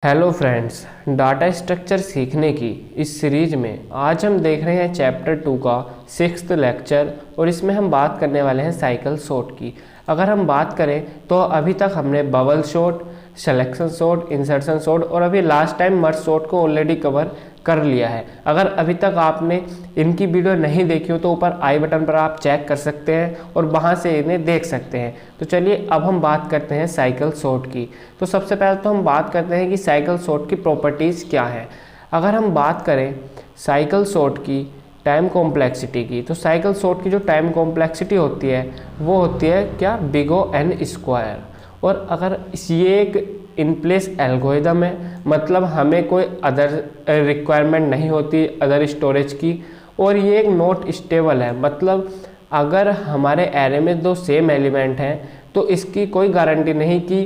Hello friends, data structure सीखने की इस सीरीज में आज हम देख रहे हैं चैप्टर 2 का 6th लेक्चर और इसमें हम बात करने वाले हैं साइकिल सॉर्ट की। अगर हम बात करें तो अभी तक हमने bubble sort, selection sort, insertion sort और अभी लास्ट टाइम मर्ज सॉर्ट को ऑलरेडी कवर कर लिया है। अगर अभी तक आपने इनकी वीडियो नहीं देखी हो तो ऊपर आई बटन पर आप चेक कर सकते हैं और वहां से इन्हें देख सकते हैं। तो चलिए अब हम बात करते हैं साइकिल सॉर्ट की। तो सबसे पहले तो हम बात करते हैं कि साइकिल सॉर्ट की प्रॉपर्टीज़ क्या है। अगर हम बात करें साइकिल सॉर्ट की टाइम कॉम्प्लेक्सिटी की, तो साइकिल सॉर्ट की जो टाइम कॉम्प्लेक्सिटी होती है वो होती है क्या, बिग O N स्क्वायर। और अगर ये एक इन प्लेस एल्गोरिदम है, मतलब हमें कोई अदर रिक्वायरमेंट नहीं होती अदर स्टोरेज की, और ये एक नॉट स्टेबल है, मतलब अगर हमारे एरे में दो सेम एलिमेंट हैं तो इसकी कोई गारंटी नहीं कि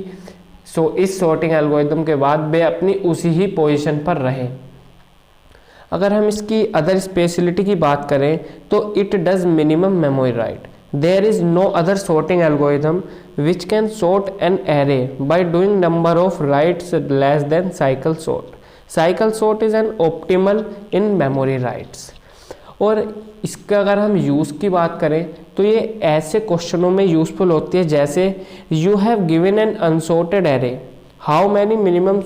इस सॉर्टिंग एल्गोरिदम के बाद वे अपनी उसी ही पोजीशन पर रहें। अगर हम इसकी अदर स्पेशलिटी की बात करें तो it does minimum memory write. There is no other sorting algorithm which can sort an array by doing number of writes less than cycle sort. Cycle sort is an optimal in memory writes. और इसका अगर हम use की बात करें तो ये ऐसे क्वेश्चनों में यूज़फुल होती है जैसे you have given an unsorted array, how many minimum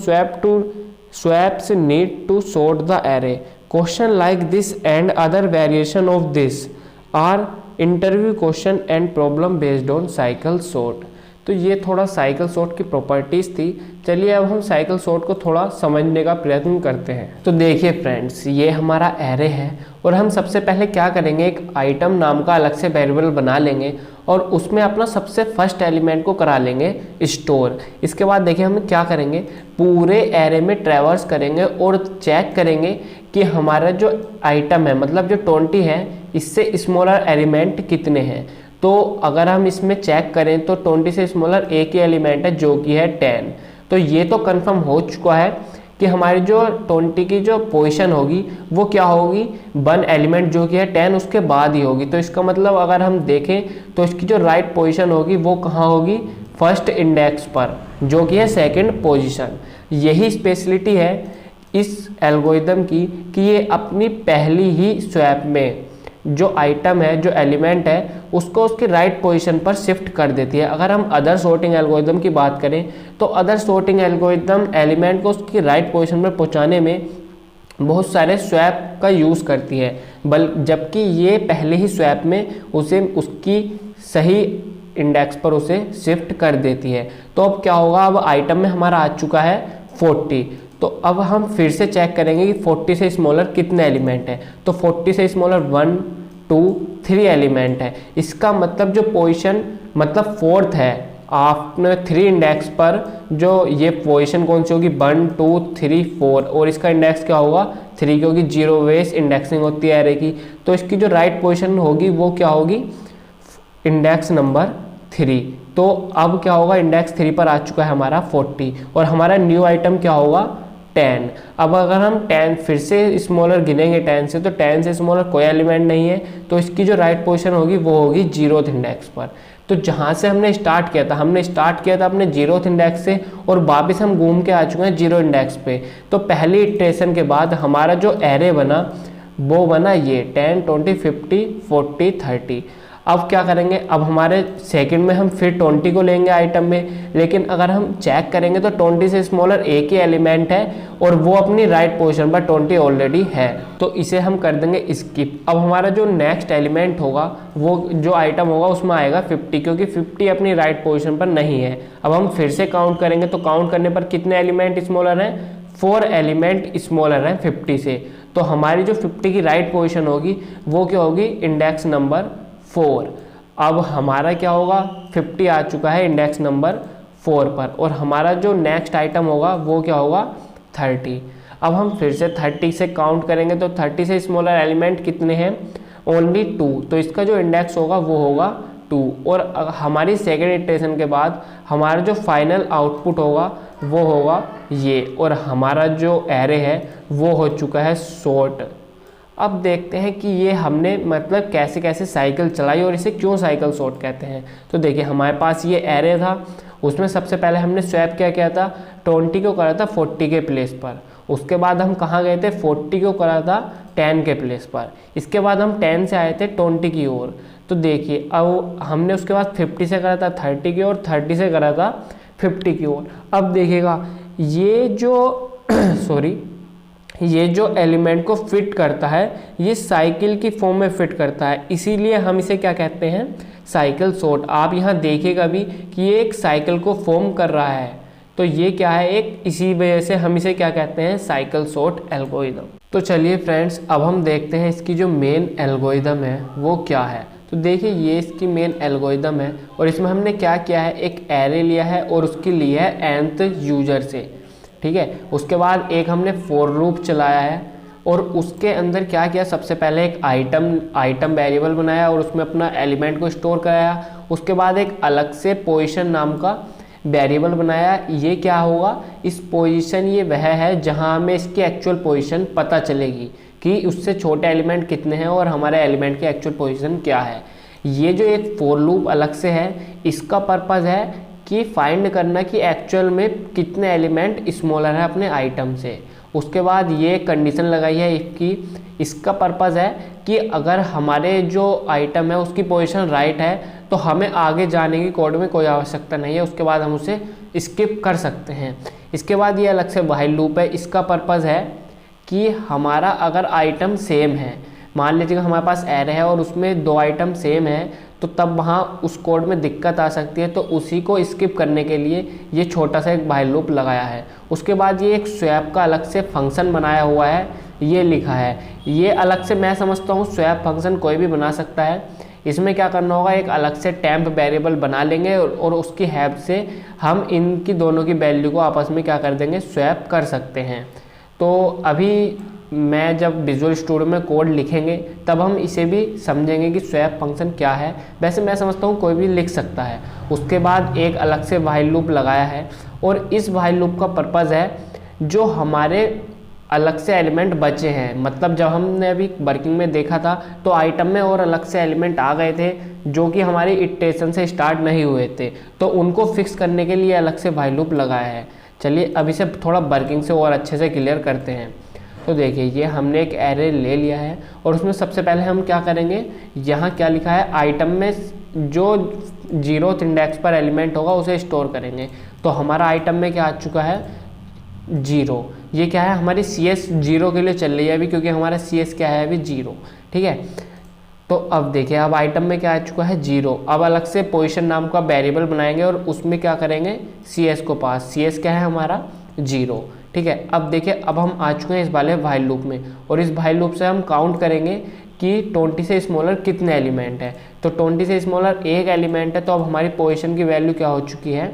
swaps need to sort the array. Question like this and other variation of this are interview question and problem based on cycle sort. तो ये थोड़ा cycle sort की properties थी। चलिए अब हम cycle sort को थोड़ा समझने का प्रयत्न करते हैं। तो देखिए फ्रेंड्स, ये हमारा एरे है और हम सबसे पहले क्या करेंगे, एक आइटम नाम का अलग से वेरिएबल बना लेंगे और उसमें अपना सबसे फर्स्ट एलिमेंट को करा लेंगे स्टोर। इसके बाद देखिए हम क्या करेंगे, पूरे एरे में ट्रैवर्स करेंगे और चेक करेंगे कि हमारा जो आइटम है, मतलब जो 20 है, इससे स्मॉलर एलिमेंट कितने हैं। तो अगर हम इसमें चेक करें तो 20 से स्मॉलर एक ही एलिमेंट है जो कि है 10। तो ये तो कंफर्म हो चुका है कि हमारी जो 20 की जो पोजीशन होगी वो क्या होगी, 1 एलिमेंट जो कि है 10 उसके बाद ही होगी। तो इसका मतलब अगर हम देखें तो इसकी जो राइट पोजीशन होगी वो कहाँ होगी, फर्स्ट इंडेक्स पर, जो कि है सेकंड पोजीशन। यही स्पेशलिटी है इस एल्गोरिदम की कि ये अपनी पहली ही स्वैप में जो आइटम है, जो एलिमेंट है, उसको उसकी राइट पोजीशन पर शिफ्ट कर देती है। अगर हम अदर सॉर्टिंग एल्गोरिदम की बात करें तो अदर सॉर्टिंग एल्गोरिदम एलिमेंट को उसकी राइट पोजीशन पर पहुंचाने में बहुत सारे स्वैप का यूज़ करती है, जबकि ये पहले ही स्वैप में उसे उसकी सही इंडेक्स पर उसे शिफ्ट कर देती है। तो अब क्या होगा, अब आइटम में हमारा आ चुका है 40। तो अब हम फिर से चेक करेंगे कि 40 से स्मॉलर कितने एलिमेंट हैं। तो 40 से स्मॉलर 1 2 3 एलिमेंट है। इसका मतलब जो पोजीशन, मतलब फोर्थ है, आपने 3 इंडेक्स पर जो ये पोजीशन कौन सी होगी, 1 2 3 4, और इसका इंडेक्स क्या होगा 3, क्योंकि 0 बेस इंडेक्सिंग होती है एरे की। तो इसकी जो राइट पोजीशन होगी वो क्या होगी, इंडेक्स नंबर 3। तो अब क्या होगा, इंडेक्स 3 पर आ चुका है हमारा 40 और हमारा न्यू आइटम क्या होगा 10। अब अगर हम 10 फिर से स्मॉलर गिनेंगे 10 से, तो 10 से स्मॉलर कोई एलिमेंट नहीं है, तो इसकी जो राइट पोजीशन होगी वो होगी 0th इंडेक्स पर। तो जहाँ से हमने स्टार्ट किया था अपने 0th इंडेक्स से और वापस हम घूम के आ चुके हैं 0 इंडेक्स पे। तो पहली इटरेशन के बाद हमारा जो एरे बना वो बना ये 10 20 50 40 30। अब क्या करेंगे, अब हमारे सेकंड में हम फिर 20 को लेंगे आइटम में, लेकिन अगर हम चेक करेंगे तो 20 से स्मॉलर एक ही एलिमेंट है और वो अपनी राइट पोजीशन पर 20 ऑलरेडी है, तो इसे हम कर देंगे स्किप। अब हमारा जो नेक्स्ट एलिमेंट होगा, वो जो आइटम होगा उसमें आएगा 50, क्योंकि 50 अपनी राइट पोजीशन पर नहीं है। अब हम फिर से काउंट करेंगे तो काउंट करने पर कितने एलिमेंट स्मॉलर हैं, 4 एलिमेंट स्मॉलर हैं 50 से। तो हमारी जो 50 की राइट पोजीशन होगी वो क्या होगी, इंडेक्स नंबर 4। अब हमारा क्या होगा, 50 आ चुका है इंडेक्स नंबर 4 पर, और हमारा जो नेक्स्ट आइटम होगा वो क्या होगा 30। अब हम फिर से 30 से काउंट करेंगे तो 30 से स्मॉलर एलिमेंट कितने हैं, ओनली 2। तो इसका जो इंडेक्स होगा वो होगा 2। और हमारी सेकेंड इटरेशन के बाद हमारा जो फाइनल आउटपुट होगा वो होगा ये, और हमारा जो एरे है वो हो चुका है सॉर्ट। अब देखते हैं कि ये हमने मतलब कैसे कैसे साइकिल चलाई और इसे क्यों साइकिल सॉर्ट कहते हैं। तो देखिए हमारे पास ये एरे था, उसमें सबसे पहले हमने स्वैप क्या किया था, 20 को करा था 40 के प्लेस पर। उसके बाद हम कहाँ गए थे, 40 को करा था 10 के प्लेस पर। इसके बाद हम 10 से आए थे 20 की ओर। तो देखिए अब हमने उसके बाद 50 से करा था 30 की ओर, 30 से करा था 50 की ओर। अब देखिएगा ये जो सॉरी ये जो एलिमेंट को फिट करता है ये साइकिल की फॉर्म में फिट करता है, इसीलिए हम इसे क्या कहते हैं, साइकिल सॉर्ट। आप यहाँ देखिएगा भी कि ये एक साइकिल को फॉर्म कर रहा है, तो ये क्या है एक, इसी वजह से हम इसे क्या कहते हैं, साइकिल सॉर्ट एल्गोरिदम। तो चलिए फ्रेंड्स अब हम देखते हैं इसकी जो मेन एल्गोरिदम है वो क्या है। तो देखिए ये इसकी मेन एल्गोरिदम है और इसमें हमने क्या किया है, एक एरे लिया है और उसकी ली है nth यूजर से, ठीक है। उसके बाद एक हमने फॉर लूप चलाया है और उसके अंदर क्या किया, सबसे पहले एक आइटम वेरिएबल बनाया और उसमें अपना एलिमेंट को स्टोर कराया। उसके बाद एक अलग से पोजीशन नाम का वेरिएबल बनाया। ये क्या होगा, इस पोजीशन ये वह है जहां हमें इसकी एक्चुअल पोजीशन पता चलेगी कि उससे छोटे एलिमेंट कितने हैं और हमारे एलिमेंट की एक्चुअल पोजीशन क्या है। ये जो एक फॉर लूप अलग से है, इसका पर्पज़ है कि फाइंड करना कि एक्चुअल में कितने एलिमेंट स्मॉलर है अपने आइटम से। उसके बाद ये कंडीशन लगाई है इफ की, इसका पर्पज़ है कि अगर हमारे जो आइटम है उसकी पोजीशन राइट है तो हमें आगे जाने की कोड में कोई आवश्यकता नहीं है, उसके बाद हम उसे स्किप कर सकते हैं। इसके बाद ये अलग से व्हाइल लूप है, इसका पर्पज़ है कि हमारा अगर आइटम सेम है, मान लीजिए हमारे पास एरे है और उसमें 2 आइटम सेम है, तो तब वहाँ उस कोड में दिक्कत आ सकती है, तो उसी को स्किप करने के लिए ये छोटा सा एक व्हाइल लूप लगाया है। उसके बाद ये एक स्वैप का अलग से फंक्शन बनाया हुआ है, ये लिखा है। ये अलग से मैं समझता हूँ स्वैप फंक्शन कोई भी बना सकता है। इसमें क्या करना होगा, एक अलग से टेम्प वेरिएबल बना लेंगे और उसकी हेल्प से हम इनकी दोनों की वैल्यू को आपस में क्या कर देंगे, स्वैप कर सकते हैं। तो अभी मैं जब विजुअल स्टूडियो में कोड लिखेंगे तब हम इसे भी समझेंगे कि स्वैप फंक्शन क्या है। वैसे मैं समझता हूँ कोई भी लिख सकता है। उसके बाद एक अलग से व्हाइल लूप लगाया है और इस व्हाइल लूप का पर्पज़ है जो हमारे अलग से एलिमेंट बचे हैं, मतलब जब हमने अभी वर्किंग में देखा था तो आइटम में और अलग से एलिमेंट आ गए थे जो कि हमारी इटरेशन से स्टार्ट नहीं हुए थे, तो उनको फिक्स करने के लिए अलग से व्हाइल लूप लगाया है। चलिए अब इसे थोड़ा वर्किंग से और अच्छे से क्लियर करते हैं। तो देखिए ये हमने एक एरे ले लिया है और उसमें सबसे पहले हम क्या करेंगे, यहाँ क्या लिखा है, आइटम में जो 0th इंडेक्स पर एलिमेंट होगा उसे स्टोर करेंगे। तो हमारा आइटम में क्या आ चुका है, 0। ये क्या है, हमारी CS 0 के लिए चल रही है अभी, क्योंकि हमारा CS क्या है अभी 0, ठीक है। तो अब देखिए अब आइटम में क्या आ चुका है, 0। अब अलग से पोजीशन नाम का वेरिएबल बनाएंगे और उसमें क्या करेंगे, CS को पास, CS क्या है हमारा 0, ठीक है। अब देखिए अब हम आ चुके हैं इस वाले व्हाइल लूप में और इस व्हाइल लूप से हम काउंट करेंगे कि 20 से स्मॉलर कितने एलिमेंट है। तो 20 से स्मॉलर एक एलिमेंट है, तो अब हमारी पोजीशन की वैल्यू क्या हो चुकी है,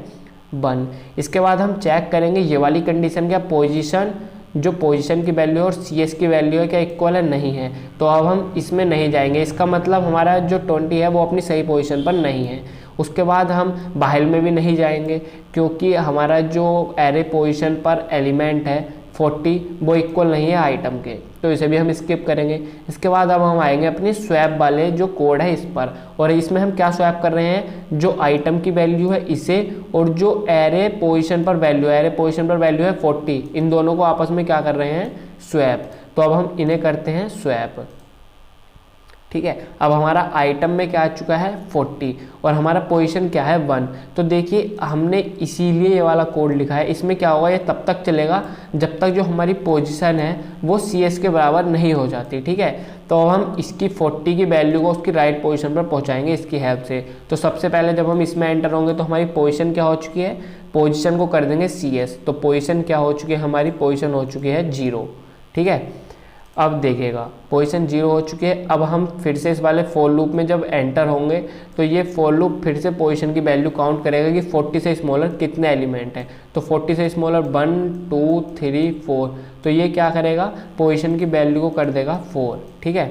1। इसके बाद हम चेक करेंगे ये वाली कंडीशन, क्या पोजीशन, जो पोजीशन की वैल्यू और CS की वैल्यू है क्या इक्वल है, नहीं है। तो अब हम इसमें नहीं जाएंगे, इसका मतलब हमारा जो 20 है वो अपनी सही पोजीशन पर नहीं है। उसके बाद हम व्हाइल में भी नहीं जाएंगे क्योंकि हमारा जो एरे पोजीशन पर एलिमेंट है 40 वो इक्वल नहीं है आइटम के, तो इसे भी हम स्किप करेंगे। इसके बाद अब हम आएंगे अपने स्वैप वाले जो कोड है इस पर, और इसमें हम क्या स्वैप कर रहे हैं, जो आइटम की वैल्यू है इसे और जो एरे पोजीशन पर वैल्यू है, एरे पोजीशन पर वैल्यू है 40, इन दोनों को आपस में क्या कर रहे हैं, स्वैप। तो अब हम इन्हें करते हैं स्वैप, ठीक है। अब हमारा आइटम में क्या आ चुका है 40 और हमारा पोजीशन क्या है 1। तो देखिए हमने इसीलिए ये वाला कोड लिखा है। इसमें क्या होगा, ये तब तक चलेगा जब तक जो हमारी पोजीशन है वो CS के बराबर नहीं हो जाती, ठीक है। तो अब हम इसकी 40 की वैल्यू को उसकी राइट पोजीशन पर पहुंचाएंगे इसकी हेल्प से। तो सबसे पहले जब हम इसमें एंटर होंगे तो हमारी पोजीशन क्या हो चुकी है, पोजीशन को कर देंगे CS। तो पोजीशन क्या हो चुकी है, हमारी पोजीशन हो चुकी है 0, ठीक है। अब देखिएगा पोजीशन 0 हो चुकी है। अब हम फिर से इस वाले फॉर लूप में जब एंटर होंगे तो ये फॉर लूप फिर से पोजीशन की वैल्यू काउंट करेगा कि 40 से स्मॉलर कितने एलिमेंट हैं। तो 40 से स्मॉलर 1 2 3 4, तो ये क्या करेगा, पोजीशन की वैल्यू को कर देगा 4, ठीक है।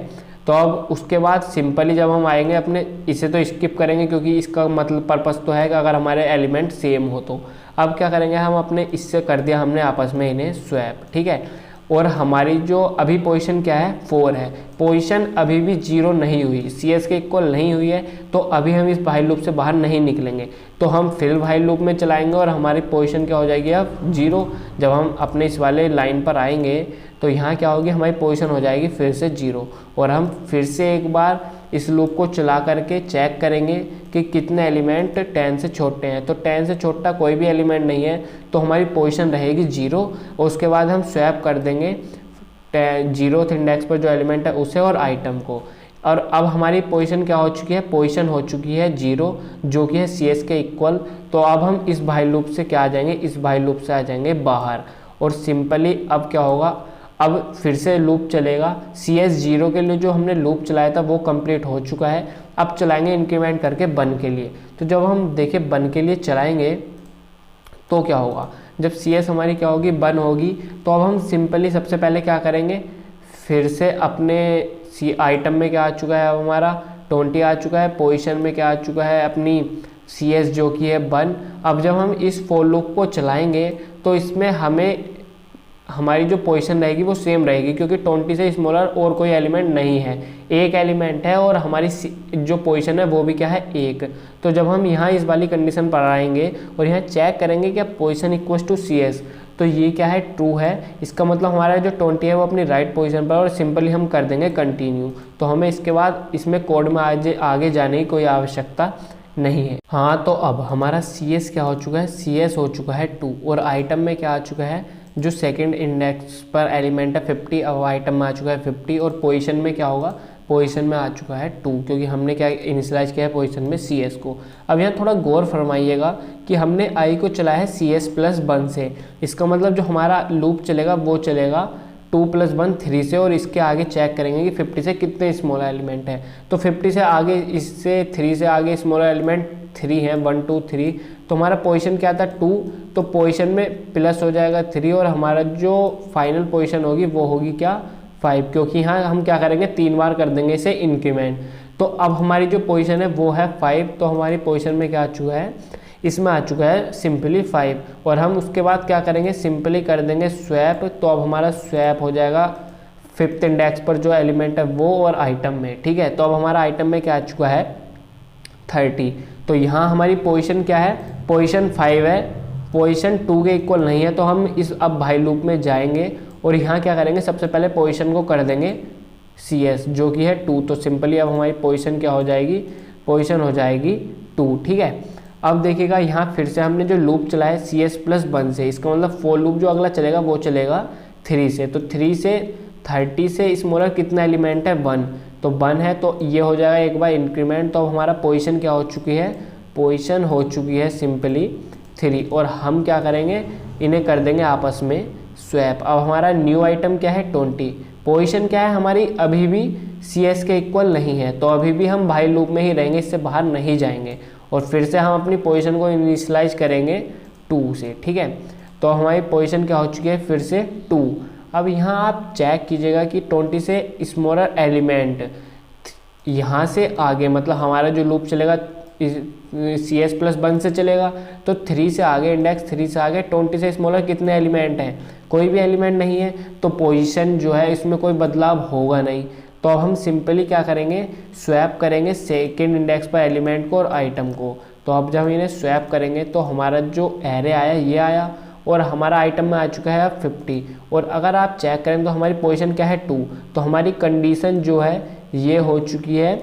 तो अब उसके बाद सिंपली जब हम आएंगे अपने, इसे तो स्किप करेंगे क्योंकि इसका मतलब पर्पस तो है कि अगर हमारे एलिमेंट सेम हो तो। अब क्या करेंगे हम अपने, इससे कर दिया हमने आपस में इन्हें स्वैप, ठीक है। और हमारी जो अभी पोजीशन क्या है 4 है, पोजीशन अभी भी 0 नहीं हुई, CS के इक्वल नहीं हुई है, तो अभी हम इस भाई लूप से बाहर नहीं निकलेंगे। तो हम फिर भाई लूप में चलाएंगे और हमारी पोजीशन क्या हो जाएगी अब 0। जब हम अपने इस वाले लाइन पर आएंगे तो यहाँ क्या होगी, हमारी पोजीशन हो जाएगी फिर से 0 और हम फिर से एक बार इस लूप को चला करके चेक करेंगे कि कितने एलिमेंट 10 से छोटे हैं। तो 10 से छोटा कोई भी एलिमेंट नहीं है तो हमारी पोजीशन रहेगी 0 और उसके बाद हम स्वैप कर देंगे 0th इंडेक्स पर जो एलिमेंट है उसे और आइटम को। और अब हमारी पोजीशन क्या हो चुकी है, पोजीशन हो चुकी है 0 जो कि है CS के इक्वल। तो अब हम इस भाई लूप से क्या आ जाएंगे, इस भाई लूप से आ जाएंगे बाहर और सिंपली अब क्या होगा, अब फिर से लूप चलेगा। CS 0 के लिए जो हमने लूप चलाया था वो कंप्लीट हो चुका है। अब चलाएंगे इंक्रीमेंट करके 1 के लिए। तो जब हम देखें 1 के लिए चलाएंगे तो क्या होगा, जब CS हमारी क्या होगी 1 होगी, तो अब हम सिंपली सबसे पहले क्या करेंगे, फिर से अपने आइटम में क्या आ चुका है, अब हमारा 20 आ चुका है, पोजीशन में क्या आ चुका है अपनी CS जो कि है 1। अब जब हम इस फॉर लूप को चलाएंगे तो इसमें हमें हमारी जो पोजीशन रहेगी वो सेम रहेगी, क्योंकि 20 से स्मॉलर और कोई एलिमेंट नहीं है, एक एलिमेंट है और हमारी जो पोजीशन है वो भी क्या है 1। तो जब हम यहाँ इस वाली कंडीशन पर आएंगे और यहाँ चेक करेंगे कि पोजीशन इक्वल्स टू CS, तो ये क्या है ट्रू है, इसका मतलब हमारा जो 20 है वो अपनी राइट पोजीशन पर, और सिंपली हम कर देंगे कंटिन्यू। तो हमें इसके बाद इसमें कोड में आगे जाने की कोई आवश्यकता नहीं है। हाँ, तो अब हमारा CS क्या हो चुका है, CS हो चुका है 2 और आइटम में क्या आ चुका है, जो सेकंड इंडेक्स पर एलिमेंट है 50, अब आइटम में आ चुका है 50 और पोजीशन में क्या होगा, पोजीशन में आ चुका है 2, क्योंकि हमने क्या इनिशियलाइज किया है पोजीशन में CS को। अब यहाँ थोड़ा गौर फरमाइएगा कि हमने I को चलाया है CS + 1 से, इसका मतलब जो हमारा लूप चलेगा वो चलेगा 2 + 1 3 से, और इसके आगे चेक करेंगे कि 50 से कितने स्मॉल एलिमेंट है। तो 50 से आगे, इससे 3 से आगे स्मॉल एलिमेंट 3 है, 1 2 3, तो हमारा पोजीशन क्या था 2, तो पोजीशन में प्लस हो जाएगा 3 और हमारा जो फाइनल पोजीशन होगी वो होगी क्या 5, क्योंकि यहाँ हम क्या करेंगे 3 बार कर देंगे इसे इंक्रीमेंट। तो अब हमारी जो पोजीशन है वो है 5, तो हमारी पोजीशन में क्या आ चुका है, इसमें आ चुका है सिंपली 5, और हम उसके बाद क्या करेंगे, सिंपली कर देंगे स्वैप। तो अब हमारा स्वैप हो जाएगा 5th इंडेक्स पर जो एलिमेंट है वो और आइटम में, ठीक है। तो अब हमारा आइटम में क्या आ चुका है 30, तो यहाँ हमारी पोजीशन क्या है, पोजीशन 5 है, पोजीशन 2 के इक्वल नहीं है। तो हम इस अब भाई लूप में जाएंगे और यहाँ क्या करेंगे, सबसे पहले पोजीशन को कर देंगे CS जो कि है 2, तो सिंपली अब हमारी पोजीशन क्या हो जाएगी, पोजीशन हो जाएगी 2, ठीक है। अब देखिएगा यहाँ फिर से हमने जो लूप चलाया CS + 1 से, इसका मतलब फॉर लूप जो अगला चलेगा वो चलेगा 3 से। तो 3 से 30 से स्मॉलर कितना एलिमेंट है 1, तो 1 है, तो ये हो जाएगा एक बार इंक्रीमेंट। तो अब हमारा पोजीशन क्या हो चुकी है, पोजीशन हो चुकी है सिंपली 3, और हम क्या करेंगे, इन्हें कर देंगे आपस में स्वैप। अब हमारा न्यू आइटम क्या है 20, पोजीशन क्या है हमारी अभी भी CS के इक्वल नहीं है, तो अभी भी हम भाई लूप में ही रहेंगे, इससे बाहर नहीं जाएंगे, और फिर से हम अपनी पोजीशन को इनिशियलाइज करेंगे 2 से, ठीक है। तो हमारी पोजीशन क्या हो चुकी है फिर से 2। अब यहाँ आप चेक कीजिएगा कि 20 से स्मॉलर एलिमेंट यहाँ से आगे, मतलब हमारा जो लूप चलेगा CS + 1 से चलेगा, तो 3 से आगे, इंडेक्स 3 से आगे 20 से स्मॉलर कितने एलिमेंट हैं, कोई भी एलिमेंट नहीं है, तो पोजीशन जो है इसमें कोई बदलाव होगा नहीं। तो अब हम सिंपली क्या करेंगे, स्वैप करेंगे सेकेंड इंडेक्स पर एलिमेंट को और आइटम को। तो अब जब हम इन्हें स्वैप करेंगे तो हमारा जो एरे आया ये आया, और हमारा आइटम में आ चुका है 50, और अगर आप चेक करें तो हमारी पोजीशन क्या है 2, तो हमारी कंडीशन जो है ये हो चुकी है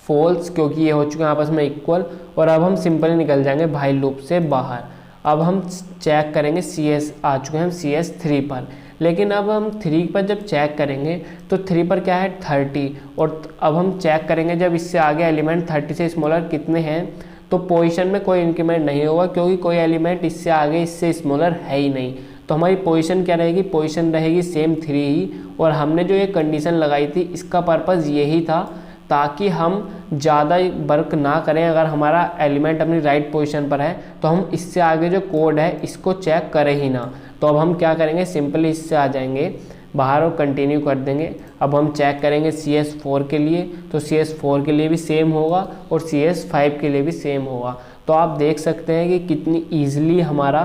फॉल्स, क्योंकि ये हो चुके हैं आपस में इक्वल, और अब हम सिंपली निकल जाएंगे भाई लूप से बाहर। अब हम चेक करेंगे CS, आ चुके हैं हम CS 3 पर, लेकिन अब हम 3 पर जब चेक करेंगे तो 3 पर क्या है 30, और अब हम चेक करेंगे जब इससे आगे एलिमेंट 30 से स्मॉलर कितने हैं, तो पोजीशन में कोई इंक्रीमेंट नहीं होगा, क्योंकि कोई एलिमेंट इससे आगे इससे स्मॉलर है ही नहीं। तो हमारी पोजीशन क्या रहेगी, पोजीशन रहेगी सेम 3 ही, और हमने जो ये कंडीशन लगाई थी इसका पर्पज़ यही था ताकि हम ज़्यादा वर्क ना करें। अगर हमारा एलिमेंट अपनी राइट पोजीशन पर है तो हम इससे आगे जो कोड है इसको चेक करें ही ना। तो अब हम क्या करेंगे, सिंपली इससे आ जाएंगे बाहर और कंटिन्यू कर देंगे। अब हम चेक करेंगे CS 4 के लिए, तो CS 4 के लिए भी सेम होगा और CS 5 के लिए भी सेम होगा। तो आप देख सकते हैं कि कितनी ईजिली हमारा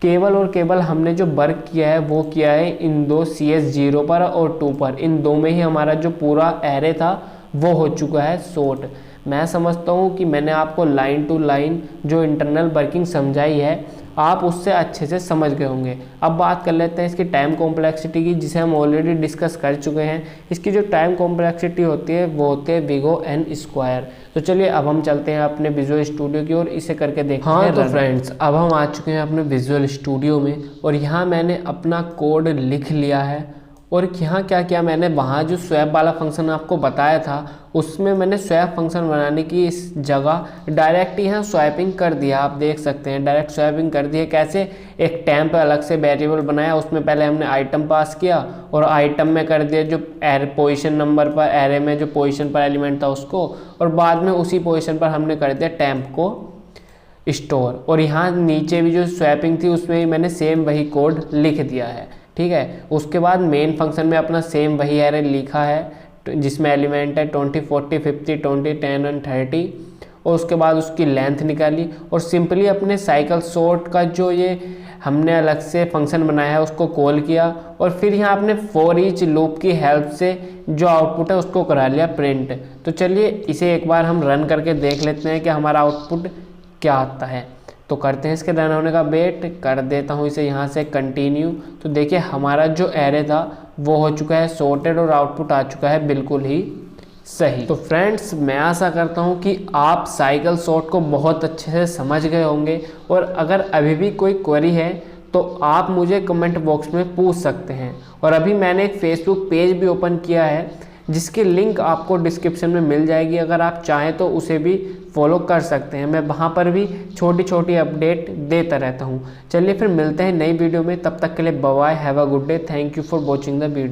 केवल और केवल हमने जो वर्क किया है वो किया है इन दो CS0 पर और 2 पर, इन दो में ही हमारा जो पूरा एरे था वो हो चुका है सॉर्ट। मैं समझता हूँ कि मैंने आपको लाइन टू लाइन जो इंटरनल वर्किंग समझाई है आप उससे अच्छे से समझ गए होंगे। अब बात कर लेते हैं इसकी टाइम कॉम्प्लेक्सिटी की, जिसे हम ऑलरेडी डिस्कस कर चुके हैं। इसकी जो टाइम कॉम्प्लेक्सिटी होती है वो होती है O(n²। तो चलिए अब हम चलते हैं अपने विजुअल स्टूडियो की ओर, इसे करके देखते हैं। तो फ्रेंड्स अब हम आ चुके हैं अपने विजुअल स्टूडियो में और यहाँ मैंने अपना कोड लिख लिया है। और यहाँ क्या किया मैंने, वहाँ जो स्वैप वाला फंक्शन आपको बताया था उसमें मैंने स्वैप फंक्शन बनाने की इस जगह डायरेक्ट यहाँ स्वैपिंग कर दिया। आप देख सकते हैं डायरेक्ट स्वैपिंग कर दिया। कैसे, एक टैम्प अलग से वेरिएबल बनाया, उसमें पहले हमने आइटम पास किया और आइटम में कर दिया जो पोजीशन नंबर पर एरे में जो पोजीशन पर एलिमेंट था उसको, और बाद में उसी पोजीशन पर हमने कर दिया टैम्प को स्टोर। और यहाँ नीचे भी जो स्वैपिंग थी उसमें भी मैंने सेम वही कोड लिख दिया है। ठीक है, उसके बाद मेन फंक्शन में अपना सेम वही एरे लिखा है जिसमें एलिमेंट है 20, 40, 50, 20, 10 और 30, और उसके बाद उसकी लेंथ निकाली और सिंपली अपने साइकिल सॉर्ट का जो ये हमने अलग से फंक्शन बनाया है उसको कॉल किया और फिर यहाँ अपने फॉर ईच लूप की हेल्प से जो आउटपुट है उसको करा लिया प्रिंट। तो चलिए इसे एक बार हम रन करके देख लेते हैं कि हमारा आउटपुट क्या आता है। तो करते हैं इसके रन होने का वेट, कर देता हूँ इसे यहाँ से कंटिन्यू। तो देखिए हमारा जो एरे था वो हो चुका है सॉर्टेड और आउटपुट आ चुका है बिल्कुल ही सही। तो फ्रेंड्स मैं आशा करता हूँ कि आप साइकिल सॉर्ट को बहुत अच्छे से समझ गए होंगे, और अगर अभी भी कोई क्वेरी है तो आप मुझे कमेंट बॉक्स में पूछ सकते हैं। और अभी मैंने एक फेसबुक पेज भी ओपन किया है जिसकी लिंक आपको डिस्क्रिप्शन में मिल जाएगी, अगर आप चाहें तो उसे भी फॉलो कर सकते हैं। मैं वहाँ पर भी छोटी छोटी अपडेट देता रहता हूँ। चलिए फिर मिलते हैं नई वीडियो में, तब तक के लिए bye bye, have a good day, thank you for watching the video.